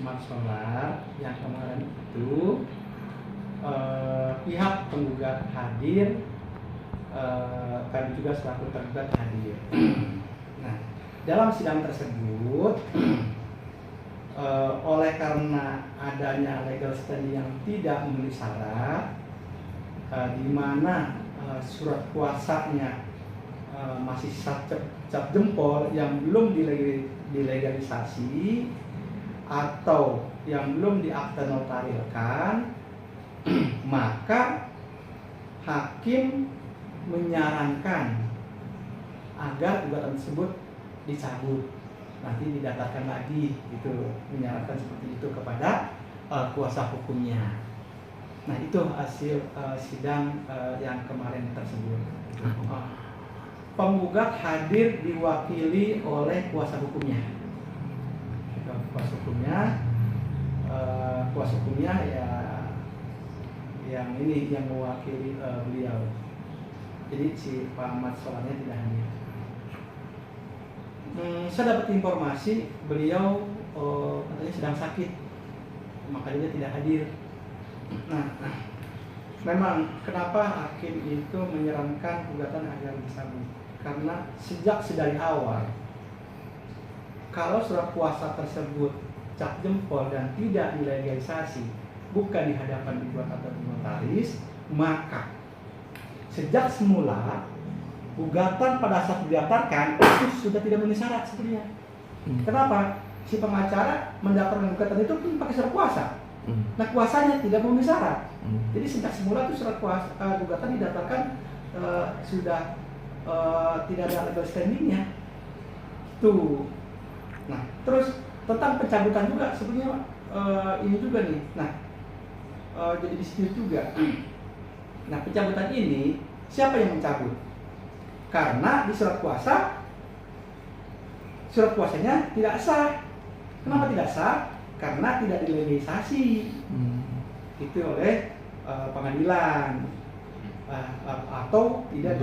Smart Solar yang kemarin itu pihak penggugat hadir, kami juga selaku tergugat hadir. Nah, dalam sidang tersebut, oleh karena adanya legal standing yang tidak memenuhi syarat, di mana surat kuasanya masih cap jempol yang belum dilegalisasi atau yang belum diakte notarilkan, maka hakim menyarankan agar gugatan tersebut dicabut, nanti didaftarkan lagi, gitu, menyarankan seperti itu kepada kuasa hukumnya. Nah, itu hasil sidang yang kemarin tersebut. Penggugat hadir diwakili oleh kuasa hukumnya. Kuasa hukumnya ya yang ini yang mewakili beliau. Jadi si Pak Ahmad Solarnya tidak hadir. Saya dapat informasi beliau katanya sedang sakit, makanya dia tidak hadir. Nah, memang kenapa hakim itu menyarankan gugatan agar dicabut? Karena sejak sedari awal, kalau surat kuasa tersebut cap jempol dan tidak dilegalisasi, bukan di hadapan penggugat atau notaris, maka sejak semula gugatan pada saat didaftarkan itu sudah tidak memenuhi syarat sebenarnya. Kenapa? Si pengacara mendaftarkan gugatan itu pun pakai surat kuasa. Nah, kuasanya tidak memenuhi syarat. Jadi sejak semula itu surat kuasa gugatan didaftarkan sudah tidak ada legal standingnya. Tuh. Nah, terus tentang pencabutan juga sebenarnya ini juga nih. Nah, jadi dispute juga. Nah, pencabutan ini siapa yang mencabut? Karena di surat kuasanya tidak sah. Kenapa tidak sah? Karena tidak dilegalisasi itu oleh pengadilan atau tidak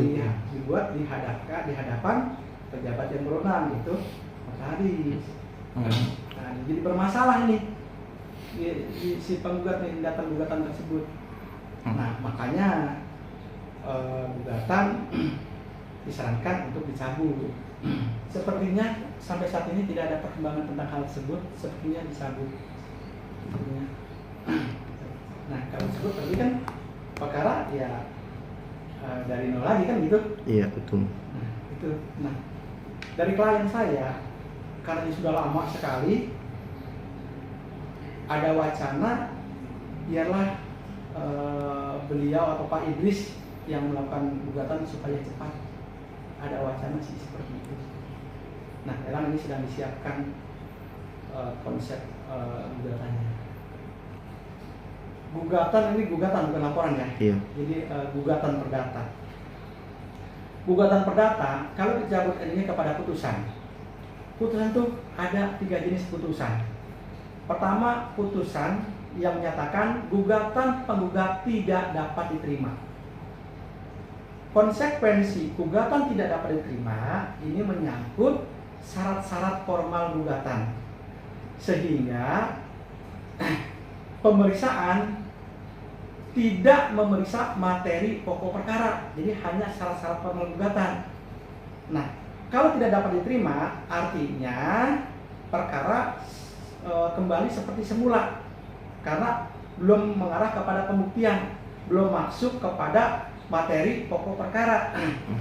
dibuat di hadapan pejabat yang berwenang, gitu, notaris. Nah, jadi bermasalah ini si penggugat yang datang gugatan tersebut. Nah, makanya gugatan disarankan untuk dicabut. Sepertinya sampai saat ini tidak ada perkembangan tentang hal tersebut, sepertinya dicabut. Nah, kalau disebut tadi kan perkara ya dari nol lagi kan, gitu. Iya, betul. Nah, itu. Nah, dari klien saya, karena ini sudah lama sekali, ada wacana ialah beliau atau Pak Idris yang melakukan gugatan supaya cepat. Ada wacana sih seperti itu. Nah, sekarang ini sedang disiapkan konsep gugatannya. Gugatan ini gugatan bukan laporan ya. Iya. Jadi gugatan perdata. Gugatan perdata kalau dicabut ini kepada putusan. Putusan itu ada 3 jenis putusan. Pertama, putusan yang menyatakan gugatan penggugat tidak dapat diterima. Konsekuensi gugatan tidak dapat diterima ini menyangkut syarat-syarat formal gugatan, sehingga pemeriksaan tidak memeriksa materi pokok perkara, jadi hanya syarat-syarat formal gugatan. Nah, kalau tidak dapat diterima, artinya perkara kembali seperti semula, karena belum mengarah kepada pembuktian, belum masuk kepada materi pokok perkara.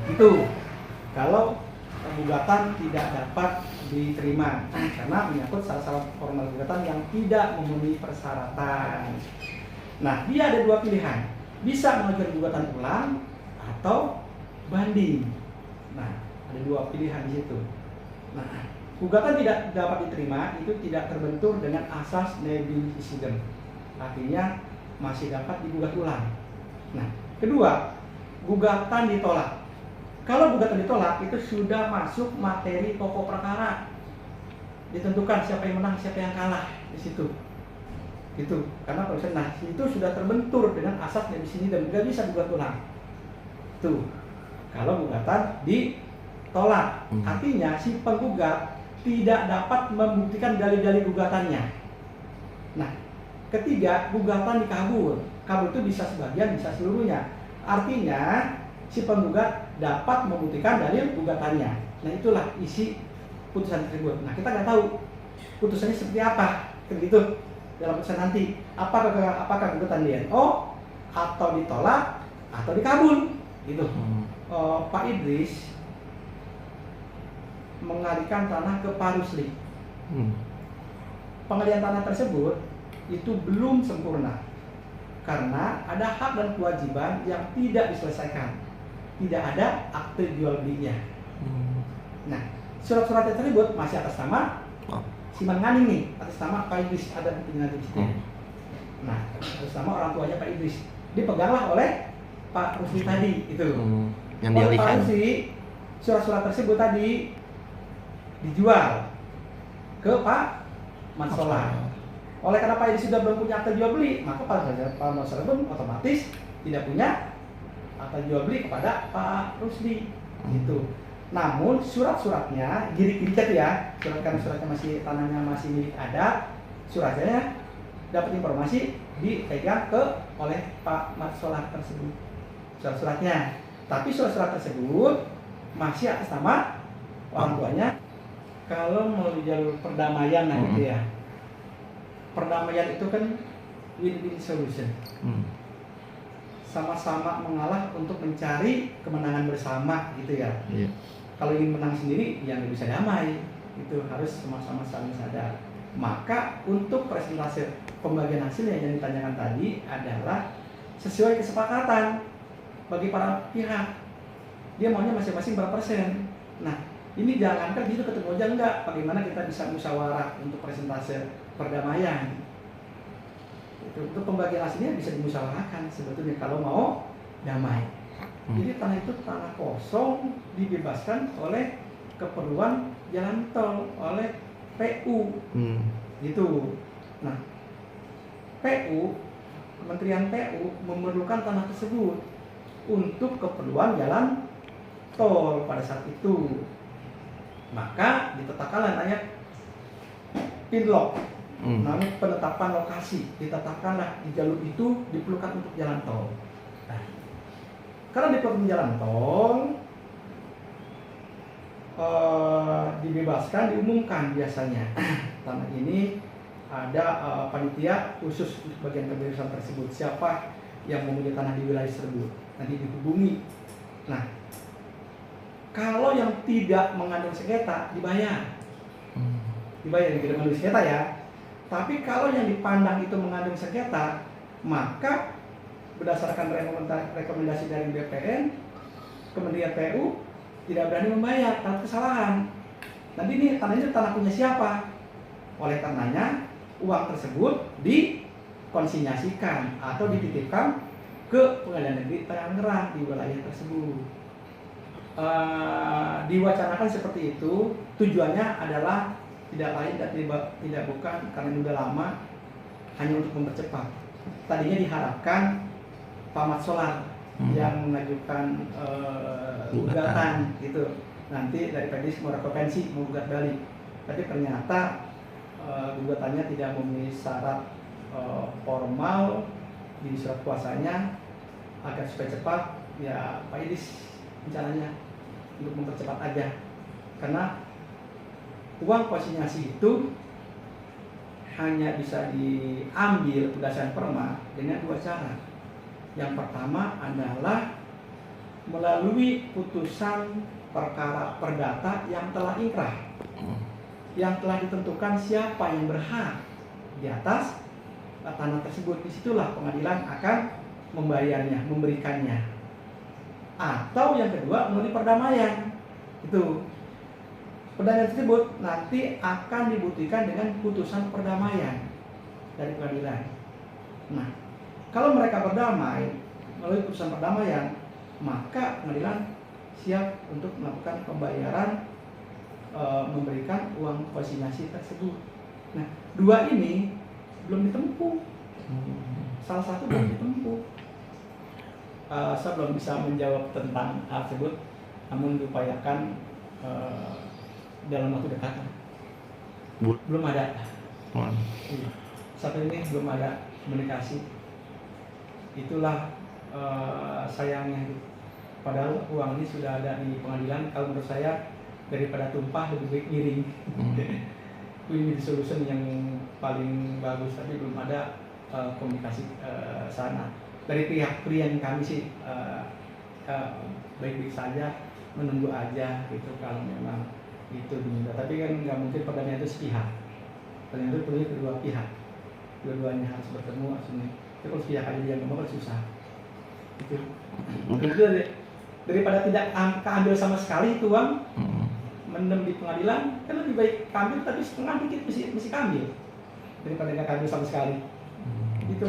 Itu kalau gugatan tidak dapat diterima karena menyangkut syarat-syarat formal gugatan yang tidak memenuhi persyaratan. Nah, dia ada 2 pilihan, bisa mengajukan gugatan ulang atau banding. Nah, ada 2 pilihan di situ. Nah, gugatan tidak dapat diterima itu tidak terbentur dengan asas nebis incident, artinya masih dapat digugat ulang. Nah, kedua, gugatan ditolak. Kalau gugatan ditolak itu sudah masuk materi pokok perkara, ditentukan siapa yang menang, siapa yang kalah di situ. Gitu. Karena proses itu sudah terbentur dengan asas nebis incident, nggak bisa gugat ulang. Tuh. Kalau gugatan ditolak, artinya si penggugat tidak dapat membuktikan dalil-dalil gugatannya. Nah, ketiga, gugatan dikabul. Kabul itu bisa sebagian, bisa seluruhnya. Artinya, si penggugat dapat membuktikan dalil gugatannya. Nah, itulah isi putusan tersebut. Nah, kita nggak tahu putusannya seperti apa, begitu dalam putusan nanti. Apakah gugatan DNO atau ditolak atau dikabul, gitu. Pak Idris mengalihkan tanah ke Pak Rusli. Pengalihan tanah tersebut itu belum sempurna karena ada hak dan kewajiban yang tidak diselesaikan, tidak ada akte jual belinya. Nah, surat-surat tersebut masih atas nama Siman Nganing nih, atas nama Pak Idris, ada buktinya di situ. Nah, atas nama orang tuanya Pak Idris, dipeganglah oleh Pak Rusli tadi itu. Yang oleh dialihkan. Pak Rusli, surat-surat tersebut tadi dijual ke Pak Mansolar. Oleh karena Pak Idris sudah belum punya akte jual beli, maka Pak Mansolar pun otomatis tidak punya akte jual beli kepada Pak Rusli. Gitu. Namun surat-suratnya girik-girik ya, karena suratnya masih tanahnya masih milik ada, suratnya dapat informasi dipegang oleh Pak Mansolar tersebut. Surat-suratnya, tapi surat-surat tersebut masih atas nama orang tuanya. Kalau melalui jalur perdamaian gitu ya, perdamaian itu kan win-win solution. Sama-sama mengalah untuk mencari kemenangan bersama gitu ya. Kalau ingin menang sendiri, ya nggak bisa damai. Itu harus sama-sama saling sadar. Maka untuk presentase pembagian hasil yang ditanyakan tadi adalah sesuai kesepakatan bagi para pihak. Dia maunya masing-masing berapa persen. Nah, ini jangankan gitu ketemu aja enggak. Bagaimana kita bisa musyawarah untuk presentase perdamaian? Untuk pembagian hasilnya bisa dimusyawarahkan sebetulnya kalau mau damai. Jadi tanah itu tanah kosong dibebaskan oleh keperluan jalan tol oleh PU. Gitu. Nah, PU, Kementerian PU memerlukan tanah tersebut untuk keperluan jalan tol pada saat itu. Maka ditetapkanlah namanya pinlok, namanya penetapan lokasi. Ditetapkanlah di jalur itu diperlukan untuk jalan tol. Nah, karena diperlukan jalan tol, dibebaskan, diumumkan biasanya. Tanah ini ada panitia khusus untuk bagian kebebasan tersebut. Siapa yang memiliki tanah di wilayah tersebut nanti dihubungi. Nah, kalau yang tidak mengandung sengketa dibayar yang tidak mengandung sengketa ya. Tapi kalau yang dipandang itu mengandung sengketa, maka berdasarkan rekomendasi dari BPN, Kementerian PU tidak berani membayar karena kesalahan. Nanti ini tanahnya tanah punya siapa? Oleh karenanya uang tersebut dikonsinyasikan atau dititipkan ke Pengadilan Negeri Tangerang di wilayah tersebut. Diwacanakan seperti itu, tujuannya adalah tidak lain dan tidak bukan karena sudah lama, hanya untuk mempercepat. Tadinya diharapkan Pak Mansolar yang mengajukan gugatan gitu, nanti dari PDIS mau rekomendasi menggugat balik, tapi ternyata gugatannya tidak memenuhi syarat formal di surat kuasanya. Agar supaya cepat, ya Pak Idris rencananya untuk mempercepat aja, karena uang konsinyasi itu hanya bisa diambil berdasarkan perma dengan dua cara. Yang pertama adalah melalui putusan perkara perdata yang telah inkrah, yang telah ditentukan siapa yang berhak di atas tanah tersebut. Disitulah pengadilan akan membayarnya, memberikannya. Atau yang kedua melalui perdamaian. Itu perdamaian tersebut nanti akan dibuktikan dengan putusan perdamaian dari pengadilan. Nah, kalau mereka berdamai melalui putusan perdamaian, maka pengadilan siap untuk melakukan pembayaran, memberikan uang konsinyasi tersebut. Nah, dua ini belum ditempuh. Salah satu belum ditempuh. Saya belum bisa menjawab tentang hal tersebut, namun diupayakan dalam waktu dekat. Belum ada. sampai ini belum ada komunikasi. Itulah sayangnya. Padahal uang ini sudah ada di pengadilan. Kalau menurut saya daripada tumpah lebih baik miring. Ini solution yang paling bagus, tapi belum ada komunikasi sana. Dari pihak klien kami sih baik-baik saja, menunggu aja gitu kalau memang itu diminta. Tapi kan nggak mungkin perdamaian itu sepihak. Perdamaian itu perlu kedua pihak, dua-duanya harus bertemu aslinya. Tapi kalau sepihak aja dia nggak mau, susah. Itu mungkin itu daripada tidak keambil sama sekali itu uang, mendem di pengadilan, kan lebih baik kambil tapi setengah dikit mesti kambil daripada nggak kambil sama sekali. Itu